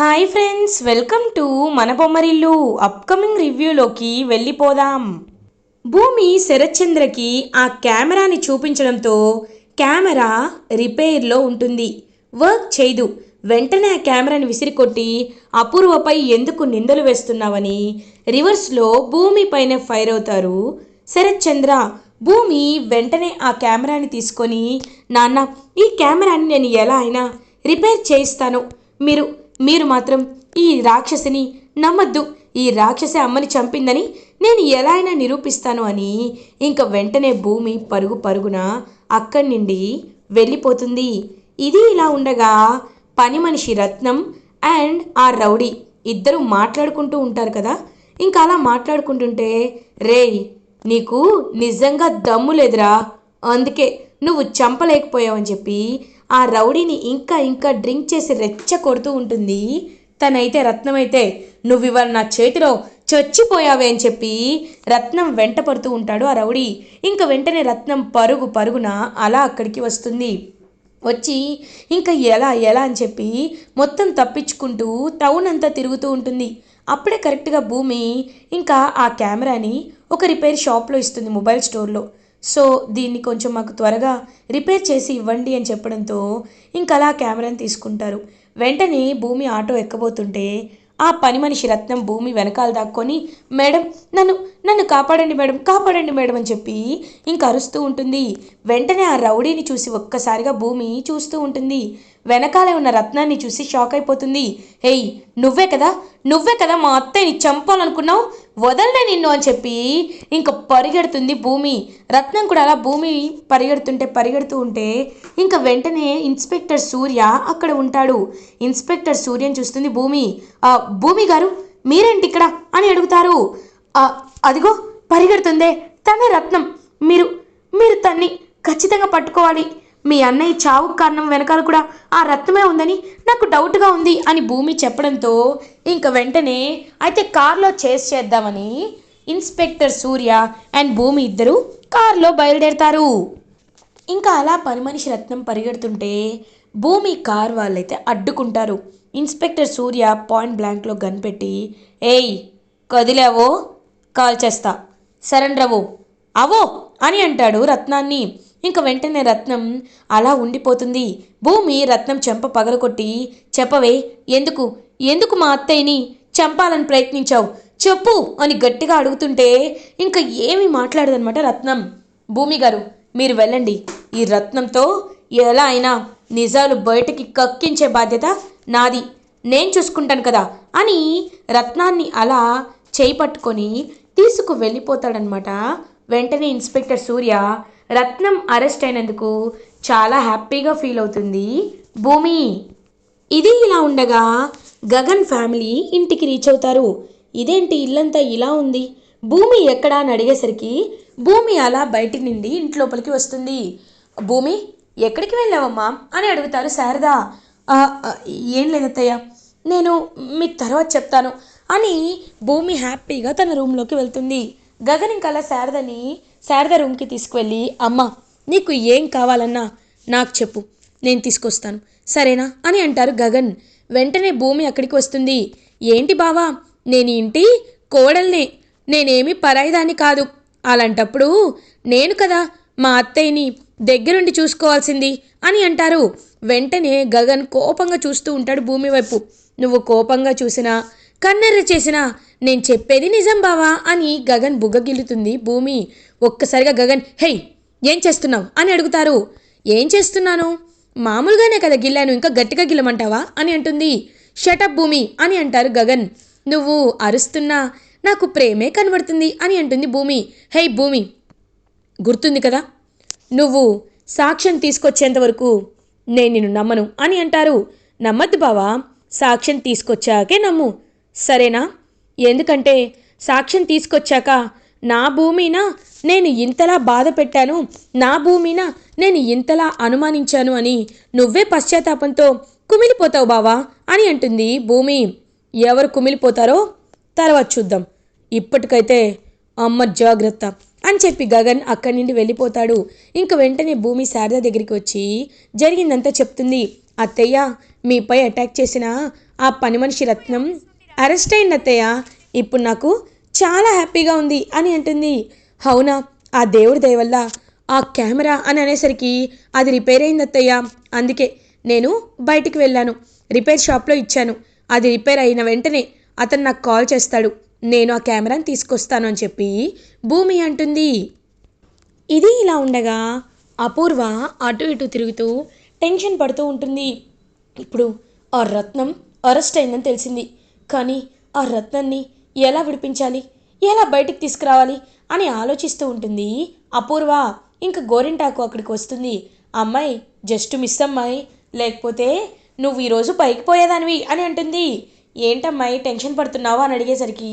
Hi friends, welcome to మన Bommarillu. Upcoming రివ్యూలోకి వెళ్ళిపోదాం. భూమి శరత్చంద్రకి ఆ కెమెరాని చూపించడంతో కెమెరా రిపేర్లో ఉంటుంది, వర్క్ చేయదు. వెంటనే ఆ కెమెరాని విసిరికొట్టి అపూర్వపై ఎందుకు నిందలు వేస్తున్నావని రివర్స్లో భూమి పైన ఫైర్ అవుతారు శరత్చంద్ర. భూమి వెంటనే ఆ కెమెరాని తీసుకొని, నాన్న, ఈ కెమెరాని నేను ఎలా అయినా రిపేర్ చేయిస్తాను. మీరు మీరు మాత్రం ఈ రాక్షసిని నమ్మద్దు. ఈ రాక్షసి అమ్మని చంపిందని నేను ఎలా అయినా నిరూపిస్తాను అని ఇంక వెంటనే భూమి పరుగు పరుగున అక్కడి నుండి వెళ్ళిపోతుంది. ఇది ఇలా ఉండగా పని మనిషి రత్నం అండ్ ఆ రౌడీ ఇద్దరు మాట్లాడుకుంటూ ఉంటారు కదా. ఇంకా అలా మాట్లాడుకుంటుంటే, రేయ్, నీకు నిజంగా దమ్ము లేదురా, అందుకే నువ్వు చంపలేకపోయావని చెప్పి ఆ రౌడీని ఇంకా ఇంకా డ్రింక్ చేసి రెచ్చ కొడుతూ ఉంటుంది. తనైతే రత్నమైతే, నువ్వు ఇవాళ నా చేతిలో చచ్చిపోయావే అని చెప్పి రత్నం వెంట పడుతూ ఉంటాడు ఆ రౌడీ. ఇంకా వెంటనే రత్నం పరుగు పరుగున అలా అక్కడికి వస్తుంది. వచ్చి ఇంకా ఎలా ఎలా అని చెప్పి మొత్తం తప్పించుకుంటూ టౌన్ అంతా తిరుగుతూ ఉంటుంది. అప్పుడే కరెక్ట్గా భూమి ఇంకా ఆ కెమెరాని ఒక రిపేర్ షాప్లో ఇస్తుంది, మొబైల్ స్టోర్లో. సో దీన్ని కొంచెం మాకు త్వరగా రిపేర్ చేసి ఇవ్వండి అని చెప్పడంతో ఇంకా అలా కెమెరాని తీసుకుంటారు. వెంటనే భూమి ఆటో ఎక్కబోతుంటే ఆ పని మనిషి రత్నం భూమి వెనకాల దాక్కొని, మేడం, నన్ను నన్ను కాపాడండి మేడం, కాపాడండి మేడం అని చెప్పి ఇంకా అరుస్తూ ఉంటుంది. వెంటనే ఆ రౌడీని చూసి ఒక్కసారిగా భూమి చూస్తూ ఉంటుంది. వెనకాలే ఉన్న రత్నాన్ని చూసి షాక్ అయిపోతుంది. హేయ్, నువ్వే కదా మా అత్తయ్యని చంపాలనుకున్నావు, వదలనే నిన్ను అని చెప్పి ఇంకా పరిగెడుతుంది భూమి. రత్నం కూడా అలా భూమి పరిగెడుతూ ఉంటే ఇంకా వెంటనే ఇన్స్పెక్టర్ సూర్య అక్కడ ఉంటాడు. ఇన్స్పెక్టర్ సూర్యని చూస్తుంది భూమి. భూమి గారు, మీరేంటి ఇక్కడ అని అడుగుతారు. అదిగో పరిగెడుతుందే తనే రత్నం, మీరు మీరు తన్ని ఖచ్చితంగా పట్టుకోవాలి. మీ అన్నయ్య చావుకు కారణం వెనకాల కూడా ఆ రత్నమే ఉందని నాకు డౌట్గా ఉంది అని భూమి చెప్పడంతో ఇంక వెంటనే అయితే కారులో చేస్ చేద్దామని ఇన్స్పెక్టర్ సూర్య అండ్ భూమి ఇద్దరు కారులో బయలుదేరతారు. ఇంకా అలా పని మనిషి రత్నం పరిగెడుతుంటే భూమి కార్ వాళ్ళైతే అడ్డుకుంటారు. ఇన్స్పెక్టర్ సూర్య పాయింట్ బ్లాంక్లో గన్ పెట్టి, ఏయ్, కదిలావో కాల్ చేస్తా, సరెండర్ అవో అని అంటాడు రత్నాన్ని. ఇంక వెంటనే రత్నం అలా ఉండిపోతుంది. భూమి రత్నం చెంప పగలకొట్టి, చెప్పవే, ఎందుకు ఎందుకు మా అత్తయ్యని చంపాలని ప్రయత్నించావు, చెప్పు అని గట్టిగా అడుగుతుంటే ఇంకా ఏమీ మాట్లాడదనమాట రత్నం. భూమి గారు, మీరు వెళ్ళండి, ఈ రత్నంతో ఎలా అయినా నిజాలు బయటకి కక్కించే బాధ్యత నాది, నేను చూసుకుంటాను కదా అని రత్నాన్ని అలా చేయి పట్టుకొని తీసుకు వెళ్ళిపోతాడనమాట. వెంటనే ఇన్స్పెక్టర్ సూర్య రత్నం అరెస్ట్ అయినందుకు చాలా హ్యాపీగా ఫీల్ అవుతుంది భూమి. ఇది ఇలా ఉండగా గగన్ ఫ్యామిలీ ఇంటికి రీచ్ అవుతారు. ఇదేంటి ఇల్లంతా ఇలా ఉంది, భూమి ఎక్కడా అని అడిగేసరికి భూమి అలా బయటి నుండి ఇంట్లోపలికి వస్తుంది. భూమి, ఎక్కడికి వెళ్ళావమ్మా అని అడుగుతారు శారద. ఏం లేదత్తయ్య, నేను మీకు తర్వాత చెప్తాను అని భూమి హ్యాపీగా తన రూమ్లోకి వెళ్తుంది. గగన్ ఇంకా అలా శారద రూమ్కి తీసుకువెళ్ళి, అమ్మ, నీకు ఏం కావాలన్నా నాకు చెప్పు, నేను తీసుకొస్తాను, సరేనా అని అంటారు గగన్. వెంటనే భూమి అక్కడికి వస్తుంది. ఏంటి బావా, నేను ఇంటి కోడల్ని, నేనేమి పరాయిదాన్ని కాదు, అలాంటప్పుడు నేను కదా మా అత్తయ్యని దగ్గరుండి చూసుకోవాల్సింది అని అంటారు. వెంటనే గగన్ కోపంగా చూస్తూ ఉంటాడు భూమి వైపు. నువ్వు కోపంగా చూసినా కన్నెర్ర చేసినా నేను చెప్పేది నిజం బావా అని గగన్ బుగ్గగిల్లుతుంది భూమి. ఒక్కసారిగా గగన్, హేయ్, ఏం చేస్తున్నావు అని అడుగుతారు. ఏం చేస్తున్నాను, మామూలుగానే కదా గిల్లాను, ఇంకా గట్టిగా గిల్లమంటావా అని అంటుంది. షటప్ భూమి అని అంటారు గగన్. నువ్వు అరుస్తున్నా నాకు ప్రేమే కనబడుతుంది అని అంటుంది భూమి. హే భూమి, గుర్తుంది కదా, నువ్వు సాక్ష్యం తీసుకొచ్చేంత వరకు నేను నిన్ను నమ్మను అని అంటారు. నమ్మద్దు బావా, సాక్ష్యం తీసుకొచ్చాకే నమ్ము, సరేనా? ఎందుకంటే సాక్ష్యం తీసుకొచ్చాక నా భూమినా నేను ఇంతలా బాధ పెట్టాను, నా భూమినా నేను ఇంతలా అనుమానించాను అని నువ్వే పశ్చాత్తాపంతో కుమిలిపోతావు బావా అని అంటుంది భూమి. ఎవరు కుమిలిపోతారో తర్వాత చూద్దాం, ఇప్పటికైతే అమ్మ జాగ్రత్త అని చెప్పి గగన్ అక్కడి నుండి వెళ్ళిపోతాడు. ఇంక వెంటనే భూమి శారద దగ్గరికి వచ్చి జరిగిందంతా చెప్తుంది. అత్తయ్య, మీపై అటాక్ చేసిన ఆ పని మనిషి రత్నం అరెస్ట్ అయింది అత్తయ్య. ఇప్పుడు నాకు చాలా హ్యాపీగా ఉంది అని అంటుంది. అవునా, ఆ దేవుడి దయ వల్ల ఆ కెమెరా అని అనేసరికి అది రిపేర్ అయింది అత్తయ్య. అందుకే నేను బయటికి వెళ్ళాను, రిపేర్ షాప్లో ఇచ్చాను. అది రిపేర్ అయిన వెంటనే అతను నాకు కాల్ చేస్తాడు, నేను ఆ కెమెరాని తీసుకొస్తాను అని చెప్పి భూమి అంటుంది. ఇది ఇలా ఉండగా అపూర్వ అటు ఇటు తిరుగుతూ టెన్షన్ పడుతూ ఉంటుంది. ఇప్పుడు ఆ రత్నం అరెస్ట్ అయిందని తెలిసింది, కానీ ఆ రత్నాన్ని ఎలా విడిపించాలి, ఎలా బయటికి తీసుకురావాలి అని ఆలోచిస్తూ ఉంటుంది అపూర్వ. ఇంకా గోరింటాకు అక్కడికి వస్తుంది. అమ్మాయి జస్ట్ మిస్ అమ్మాయి, లేకపోతే నువ్వు ఈరోజు పైకి పోయేదానివి అని అంటుంది. ఏంటమ్మాయి టెన్షన్ పడుతున్నావు అని అడిగేసరికి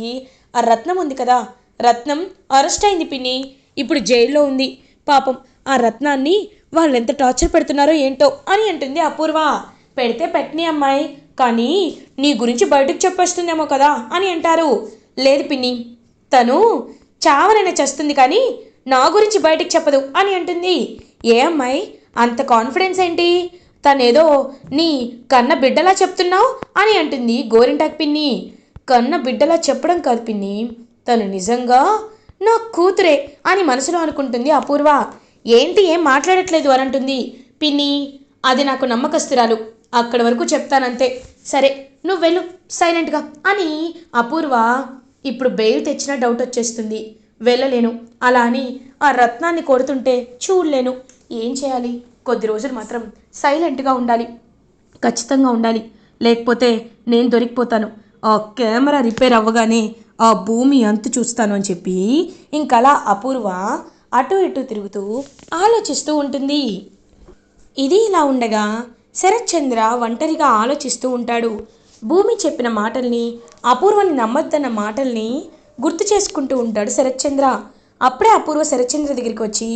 ఆ రత్నం ఉంది కదా, రత్నం అరెస్ట్ అయింది పిన్ని, ఇప్పుడు జైల్లో ఉంది. పాపం ఆ రత్నాన్ని వాళ్ళు ఎంత టార్చర్ పెడుతున్నారో ఏంటో అని అంటుంది అపూర్వ. పెడితే పెట్టని అమ్మాయి, కానీ నీ గురించి బయటకు చెప్పేస్తుందేమో కదా అని అంటారు. లేదు పిన్ని, తను చావనైనా చేస్తుంది కానీ నా గురించి బయటకు చెప్పదు అని అంటుంది. ఏ అమ్మాయి అంత కాన్ఫిడెన్స్ ఏంటి, తనేదో నీ కన్న బిడ్డలా చెప్తున్నావు అని అంటుంది గోరింటాకు పిన్ని. కన్న బిడ్డలా చెప్పడం కాదు పిన్ని, తను నిజంగా నా కూతురే అని మనసులో అనుకుంటుంది అపూర్వ. ఏంటి ఏం మాట్లాడట్లేదు అని అంటుంది. పిన్ని, అది నాకు నమ్మకస్తురాలు, అక్కడి వరకు చెప్తానంతే. సరే నువ్వు వెళ్ళు సైలెంట్గా అని అపూర్వ. ఇప్పుడు బెయిల్ తెచ్చినా డౌట్ వచ్చేస్తుంది, వెళ్ళలేను. అలా అని ఆ రత్నాన్ని కొడుతుంటే చూడలేను. ఏం చేయాలి, కొద్ది రోజులు మాత్రం సైలెంట్గా ఉండాలి, ఖచ్చితంగా ఉండాలి, లేకపోతే నేను దొరికిపోతాను. ఆ కెమెరా రిపేర్ అవ్వగానే ఆ భూమి అంతు చూస్తాను అని చెప్పి ఇంకలా అపూర్వ అటు ఇటు తిరుగుతూ ఆలోచిస్తూ ఉంటుంది. ఇది ఇలా ఉండగా శరత్చంద్ర ఒంటరిగా ఆలోచిస్తూ ఉంటాడు. భూమి చెప్పిన మాటల్ని, అపూర్వని నమ్మద్దన్న మాటల్ని గుర్తు చేసుకుంటూ ఉంటాడు శరత్చంద్ర. అప్పుడే అపూర్వ శరత్చంద్ర దగ్గరికి వచ్చి,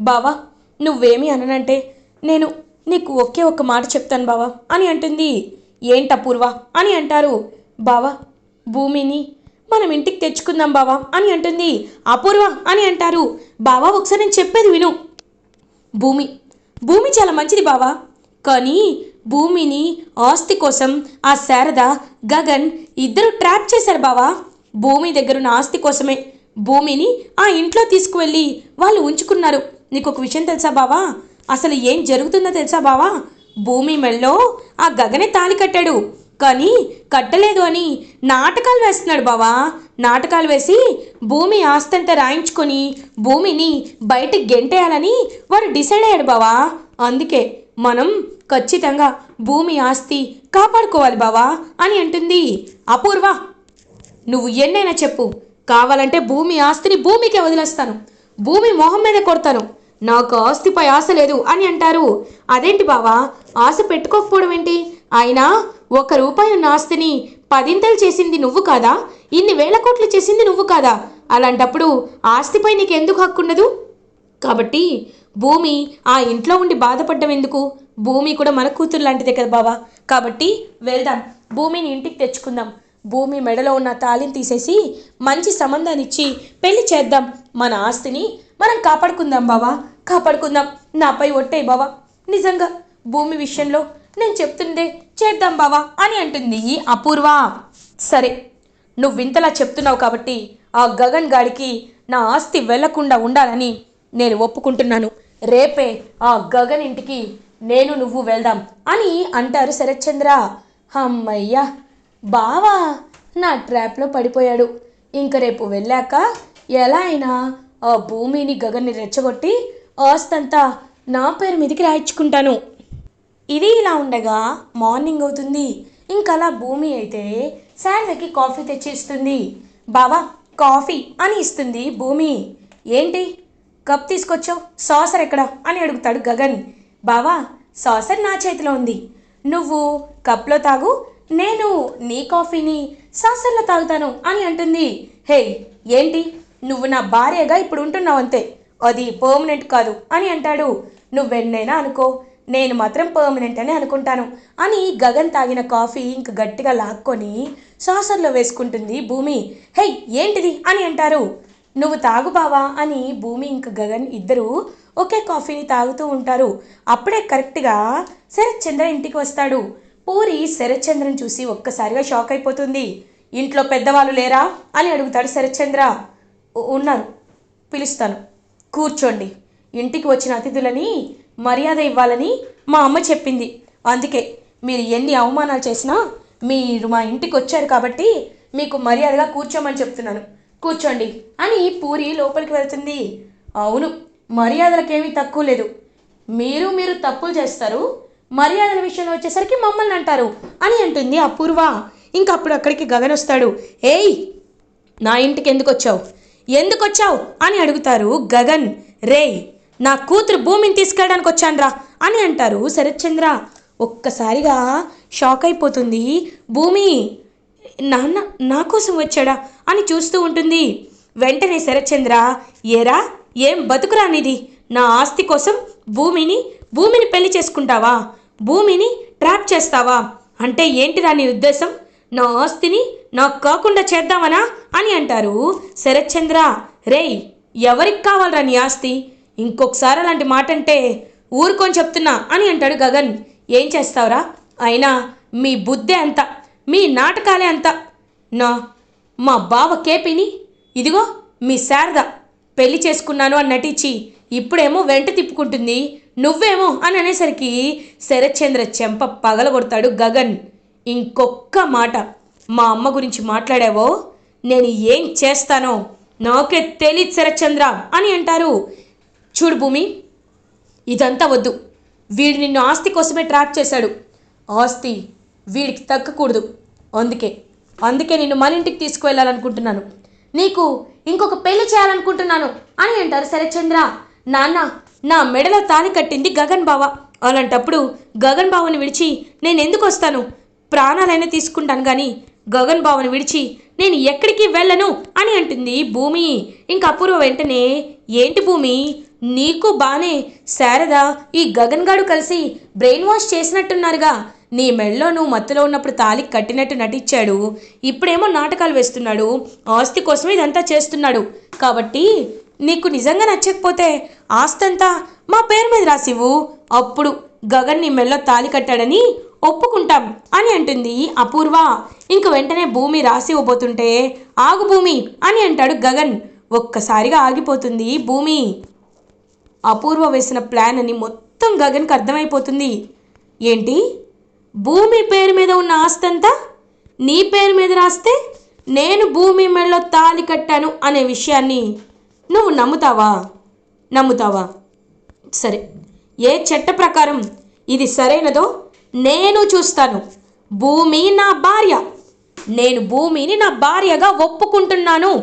బావా నువ్వేమీ అననంటే నేను నీకు ఒకే ఒక్క మాట చెప్తాను బావా అని అంటుంది. ఏంటపూర్వ అని అంటారు. బావా భూమిని మనం ఇంటికి తెచ్చుకుందాం బావా అని అంటుంది. అపూర్వ అని అంటారు. బావా ఒకసారి నేను చెప్పేది విను. భూమి భూమి చాలా మంచిది బావా, కానీ భూమిని ఆస్తి కోసం ఆ శారద, గగన్ ఇద్దరు ట్రాప్ చేశారు బావా. భూమి దగ్గరున్న ఆస్తి కోసమే భూమిని ఆ ఇంట్లో తీసుకువెళ్ళి వాళ్ళు ఉంచుకున్నారు. నీకు ఒక విషయం తెలుసా బావా, అసలు ఏం జరుగుతుందో తెలుసా బావా, భూమి మెళ్ళో ఆ గగనే తాళి కట్టాడు, కానీ కట్టలేదు అని నాటకాలు వేస్తున్నాడు బావా. నాటకాలు వేసి భూమి ఆస్తంతా రాయించుకొని భూమిని బయటకు గెంటేయాలని వాడు డిసైడ్ అయ్యాడు బావా. అందుకే మనం ఖచ్చితంగా భూమి ఆస్తి కాపాడుకోవాలి బావా అని అంటుంది. అపూర్వ నువ్వు ఎన్నైనా చెప్పు, కావాలంటే భూమి ఆస్తిని భూమికే వదిలేస్తాను, భూమి మొహం మీద కొడతాను, నాకు ఆస్తిపై ఆశ లేదు అని అంటారు. అదేంటి బావా, ఆశ పెట్టుకోకపోవడం ఏంటి, అయినా ₹1 ఉన్న ఆస్తిని 10 చేసింది నువ్వు కాదా, ఇన్ని వేల కోట్లు చేసింది నువ్వు కాదా, అలాంటప్పుడు ఆస్తిపై నీకు ఎందుకు హక్కు ఉండదు? కాబట్టి భూమి ఆ ఇంట్లో ఉండి బాధపడ్డం ఎందుకు, భూమి కూడా మన కూతురు లాంటిదే కదా బావా. కాబట్టి వెళ్దాం, భూమిని ఇంటికి తెచ్చుకుందాం, భూమి మెడలో ఉన్న తాళిని తీసేసి మంచి సంబంధాన్ని ఇచ్చి పెళ్లి చేద్దాం, మన ఆస్తిని మనం కాపాడుకుందాం బావా, కాపాడుకుందాం. నాపై ఒట్టేయి బావా, నిజంగా భూమి విషయంలో నేను చెప్తుందే చేద్దాం బావా అని అంటుంది అపూర్వ. సరే నువ్వు ఇంతలా చెప్తున్నావు కాబట్టి ఆ గగన్ గాడికి నా ఆస్తి వెళ్లకుండా ఉండాలని నేను ఒప్పుకుంటున్నాను. రేపే ఆ గగన్ ఇంటికి నేను నువ్వు వెళ్దాం అని అంటారు శరత్చంద్ర. అమ్మయ్యా, బావా నా ట్రాప్లో పడిపోయాడు. ఇంక రేపు వెళ్ళాక ఎలా అయినా ఆ భూమిని గగన్ని రెచ్చగొట్టి ఆస్తంతా నా పేరు మీదకి రాయించుకుంటాను. ఇది ఇలా ఉండగా మార్నింగ్ అవుతుంది. ఇంకలా భూమి అయితే శారదకి కాఫీ తెచ్చి ఇస్తుంది. బావా కాఫీ అని ఇస్తుంది భూమి. ఏంటి కప్ తీసుకొచ్చావు, సాసర్ ఎక్కడ అని అడుగుతాడు గగన్. బావా సాసర్ నా చేతిలో ఉంది, నువ్వు కప్లో తాగు, నేను నీ కాఫీని సాసర్లో తాగుతాను అని అంటుంది. హే ఏంటి, నువ్వు నా భార్యగా ఇప్పుడు ఉంటున్నావు అంతే, అది పర్మనెంట్ కాదు అని అంటాడు. నువ్వెన్నైనా అనుకో, నేను మాత్రం పర్మనెంట్ అని అనుకుంటాను అని గగన్ తాగిన కాఫీ ఇంక గట్టిగా లాక్కొని సాసర్లో వేసుకుంటుంది భూమి. హే ఏంటిది అని అంటారు. నువ్వు తాగు బావా అని భూమి ఇంక గగన్ ఇద్దరు ఒకే కాఫీని తాగుతూ ఉంటారు. అప్పుడే కరెక్ట్గా శరత్చంద్ర ఇంటికి వస్తాడు. పూరి శరత్చంద్రని చూసి ఒక్కసారిగా షాక్ అయిపోతుంది. ఇంట్లో పెద్దవాళ్ళు లేరా అని అడుగుతాడు శరత్చంద్ర. ఉన్నారు, పిలుస్తాను, కూర్చోండి. ఇంటికి వచ్చిన అతిథులని మర్యాద ఇవ్వాలని మా అమ్మ చెప్పింది. అందుకే మీరు ఎన్ని అవమానాలు చేసినా మీరు మా ఇంటికి వచ్చారు కాబట్టి మీకు మర్యాదగా కూర్చోమని చెప్తున్నాను, కూర్చోండి అని పూరి లోపలికి వెళ్తుంది. అవును, మర్యాదలకేమీ తక్కువ లేదు. మీరు తప్పులు చేస్తారు, మర్యాదల విషయంలో వచ్చేసరికి మమ్మల్ని అంటారు అని అంటుంది అపూర్వ. ఇంకప్పుడు అక్కడికి గగన్ వస్తాడు. ఏయ్, నా ఇంటికి ఎందుకు వచ్చావు అని అడుగుతారు గగన్. రేయ్, నా కూతురు భూమిని తీసుకెళ్ళడానికి వచ్చాన్రా అని అంటారు శరత్చంద్ర. ఒక్కసారిగా షాక్ అయిపోతుంది భూమి. నాన్న నా కోసం వచ్చాడా అని చూస్తూ ఉంటుంది. వెంటనే శరత్చంద్ర, ఏరా ఏం బతుకురా నీది? నా ఆస్తి కోసం భూమిని పెళ్లి చేసుకుంటావా? భూమిని ట్రాప్ చేస్తావా? అంటే ఏంటిరా నీ ఉద్దేశం? నా ఆస్తిని నాకు కాకుండా చేద్దామనా అని అంటారు శరత్చంద్ర. రేయ్, ఎవరికి కావాలరా నీ ఆస్తి? ఇంకొకసారి అలాంటి మాట అంటే ఊరుకొని చెప్తున్నా అని అంటాడు గగన్. ఏం చేస్తావురా? అయినా మీ బుద్ధే అంత, మీ నాటకాలే అంత. మా బావ కేపిని ఇదిగో మీ శారద పెళ్లి చేసుకున్నాను అని నటించి ఇప్పుడేమో వెంట తిప్పుకుంటుంది, నువ్వేమో అని అనేసరికి శరత్చంద్ర చెంప పగలగొడతాడు గగన్. ఇంకొక్క మాట మా అమ్మ గురించి మాట్లాడావో నేను ఏం చేస్తానో నాకే తెలియదు శరత్చంద్ర అని అంటారు. చూడు భూమి, ఇదంతా వద్దు. వీడు నిన్ను ఆస్తి కోసమే ట్రాప్ చేశాడు. ఆస్తి వీడికి తగ్గకూడదు. అందుకే నిన్ను మన ఇంటికి తీసుకువెళ్ళాలనుకుంటున్నాను. నీకు ఇంకొక పెళ్లి చేయాలనుకుంటున్నాను అని అంటారు శరత్చంద్ర. నాన్న, నా మెడలో తాళి కట్టింది గగన్ బావ. అలాంటప్పుడు గగన్ బావని విడిచి నేను ఎందుకు వస్తాను? ప్రాణాలైనా తీసుకుంటాను కానీ గగన్ బావని విడిచి నేను ఎక్కడికి వెళ్ళను అని అంటుంది భూమి. ఇంక అపూర్వ వెంటనే, ఏంటి భూమి, నీకు బానే శారద ఈ గగన్ గాడు కలిసి బ్రెయిన్ వాష్ చేసినట్టున్నారుగా. నీ మెళ్ళలో నువ్వు మత్తులో ఉన్నప్పుడు తాళి కట్టినట్టు నటించాడు, ఇప్పుడేమో నాటకాలు వేస్తున్నాడు, ఆస్తి కోసం ఇదంతా చేస్తున్నాడు. కాబట్టి నీకు నిజంగా నచ్చకపోతే ఆస్తంతా మా పేరు మీద రాసివ్వు, అప్పుడు గగన్ నీ మెళ్ళలో తాళి కట్టాడని ఒప్పుకుంటాం అని అంటుంది అపూర్వ. ఇంక వెంటనే భూమి రాసి ఇవ్వబోతుంటే, ఆగు భూమి అని అంటాడు గగన్. ఒక్కసారిగా ఆగిపోతుంది భూమి. అపూర్వ వేసిన ప్లాన్ అని మొత్తం గగన్కి అర్థమైపోతుంది. ఏంటి, భూమి పేరు మీద ఉన్న ఆస్తంతా నీ పేరు మీద రాస్తే నేను భూమి మెడలో తాళి కట్టాను అనే విషయాన్ని నువ్వు నమ్ముతావా? సరే, ఏ చట్ట ప్రకారం ఇది సరైనదో నేను చూస్తాను. భూమి నా భార్య, నేను భూమిని నా భార్యగా ఒప్పుకుంటున్నాను.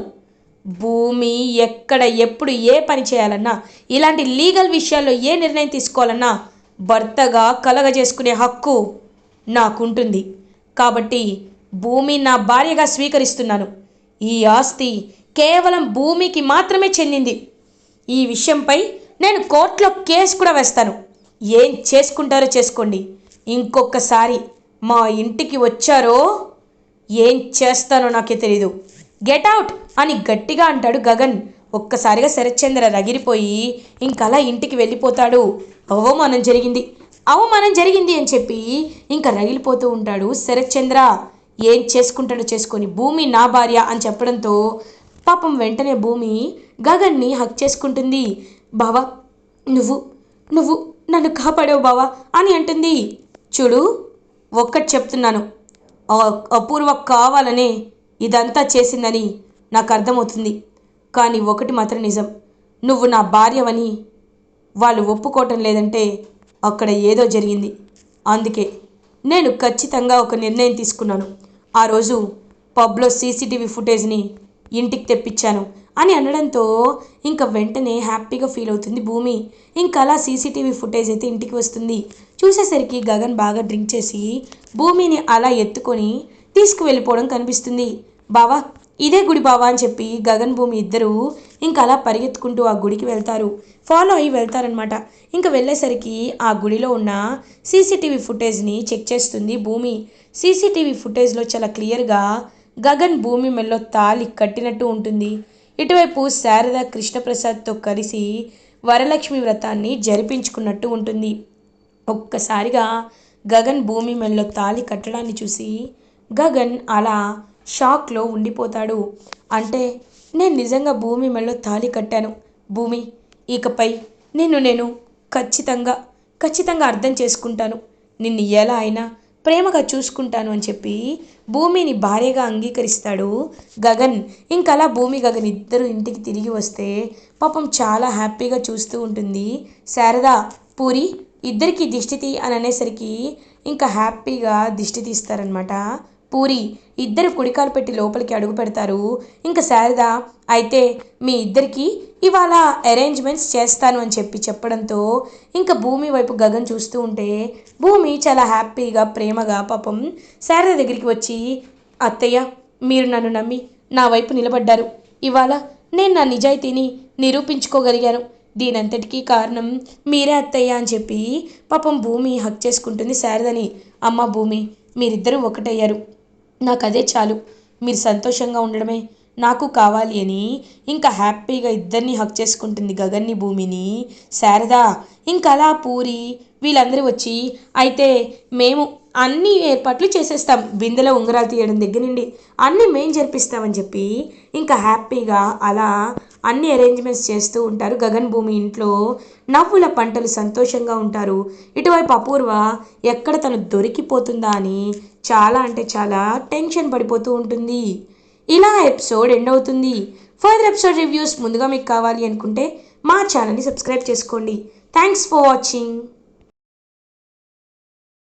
భూమి ఎక్కడ ఎప్పుడు ఏ పని చేయాలన్నా, ఇలాంటి లీగల్ విషయాల్లో ఏ నిర్ణయం తీసుకోవాలన్నా భర్తగా కలగజేసుకునే హక్కు నాకుంటుంది. కాబట్టి భూమి నా భార్యగా స్వీకరిస్తున్నాను. ఈ ఆస్తి కేవలం భూమికి మాత్రమే చెందింది. ఈ విషయంపై నేను కోర్టులో కేసు కూడా వేస్తాను. ఏం చేసుకుంటారో చేసుకోండి. ఇంకొకసారి మా ఇంటికి వచ్చారో ఏం చేస్తానో నాకే తెలీదు. గెట్ అవుట్ అని గట్టిగా అంటాడు గగన్. ఒక్కసారిగా శరత్చంద్ర రగిరిపోయి ఇంకలా ఇంటికి వెళ్ళిపోతాడు. అవమానం జరిగింది అని చెప్పి ఇంకా రగిలిపోతూ ఉంటాడు శరత్చంద్ర. ఏం చేసుకుంటాడో చేసుకొని భూమి నా భార్య అని చెప్పడంతో పాపం వెంటనే భూమి గగన్ని హక్ చేసుకుంటుంది. బావా, నువ్వు నన్ను కాపాడావు బావా అని అంటుంది. చూడు, ఒక్కటి చెప్తున్నాను, అపూర్వ కావాలనే ఇదంతా చేసిందని నాకు అర్థమవుతుంది. కానీ ఒకటి మాత్రం నిజం, నువ్వు నా భార్యవని వాళ్ళు ఒప్పుకోవటం లేదంటే అక్కడ ఏదో జరిగింది. అందుకే నేను ఖచ్చితంగా ఒక నిర్ణయం తీసుకున్నాను. ఆ రోజు పబ్లో సీసీటీవీ ఫుటేజ్ని ఇంటికి తెప్పించాను అని అనడంతో ఇంకా వెంటనే హ్యాపీగా ఫీల్ అవుతుంది భూమి. ఇంకా అలా సీసీటీవీ ఫుటేజ్ అయితే ఇంటికి వస్తుంది. చూసేసరికి గగన్ బాగా డ్రింక్ చేసి భూమిని అలా ఎత్తుకొని తీసుకువెళ్ళిపోవడం కనిపిస్తుంది. బావా, ఇదే గుడి బావా అని చెప్పి గగన్ భూమి ఇద్దరు ఇంకా అలా పరిగెత్తుకుంటూ ఆ గుడికి వెళ్తారు. ఫాలో అయ్యి వెళ్తారనమాట. ఇంకా వెళ్ళేసరికి ఆ గుడిలో ఉన్న సీసీటీవీ ఫుటేజ్ని చెక్ చేస్తుంది భూమి. సీసీటీవీ ఫుటేజ్లో చాలా క్లియర్గా గగన్ భూమి మెల్లో తాళి కట్టినట్టు ఉంటుంది. ఇటువైపు శారద కృష్ణప్రసాద్తో కలిసి వరలక్ష్మి వ్రతాన్ని జరిపించుకున్నట్టు ఉంటుంది. ఒక్కసారిగా గగన్ భూమి మెడలో తాళి కట్టడాన్ని చూసి గగన్ అలా షాక్లో ఉండిపోతాడు. అంటే నేను నిజంగా భూమి మెడలో తాళి కట్టాను. భూమి, ఇకపై నేను ఖచ్చితంగా ఖచ్చితంగా అర్థం చేసుకుంటాను. నిన్ను ఎలా అయినా ప్రేమగా చూసుకుంటాను అని చెప్పి భూమిని భార్యగా అంగీకరిస్తాడు గగన్. ఇంకలా భూమి గగన్ ఇద్దరు ఇంటికి తిరిగి వస్తే పాపం చాలా హ్యాపీగా చూస్తూ ఉంటుంది శారద. పూరి ఇద్దరికి దిష్టి తీ అని అనేసరికి ఇంకా హ్యాపీగా దిష్టి తీస్తారనమాట. పూరి ఇద్దరు కుడికాలు పెట్టి లోపలికి అడుగు పెడతారు. ఇంకా శారద, అయితే మీ ఇద్దరికి ఇవాళ అరేంజ్మెంట్స్ చేస్తాను అని చెప్పడంతో ఇంకా భూమి వైపు గగన్ చూస్తూ ఉంటే భూమి చాలా హ్యాపీగా ప్రేమగా పాపం శారద దగ్గరికి వచ్చి, అత్తయ్య మీరు నన్ను నమ్మి నా వైపు నిలబడ్డారు. ఇవాళ నేను నా నిజాయితీని నిరూపించుకోగలిగాను. దీనంతటికీ కారణం మీరే అత్తయ్య అని చెప్పి పాపం భూమి హక్ చేసుకుంటుంది శారదని. అమ్మ భూమి, మీరిద్దరూ ఒకటయ్యారు, నాకు అదే చాలు. మీరు సంతోషంగా ఉండడమే నాకు కావాలి అని ఇంకా హ్యాపీగా ఇద్దరిని హక్ చేసుకుంటుంది గగన్ని భూమిని శారద. ఇంకా అలా పూరి వీళ్ళందరూ వచ్చి, అయితే మేము అన్ని ఏర్పాట్లు చేసేస్తాం, బిందెలో ఉంగరాలు తీయడం దగ్గర నుండి అన్నీ మేం జరిపిస్తామని చెప్పి ఇంకా హ్యాపీగా అలా అన్ని అరేంజ్మెంట్స్ చేస్తూ ఉంటారు గగన్ భూమి ఇంట్లో. నవ్వుల పంటలు సంతోషంగా ఉంటారు. ఇటువైపు అపూర్వ ఎక్కడ తను దొరికిపోతుందా అని చాలా అంటే చాలా టెన్షన్ పడిపోతూ ఉంటుంది. ఇలా ఎపిసోడ్ ఎండ్ అవుతుంది. ఫర్దర్ ఎపిసోడ్ రివ్యూస్ ముందుగా మీకు కావాలి అనుకుంటే మా ఛానల్ని సబ్స్క్రైబ్ చేసుకోండి. Thanks for watching.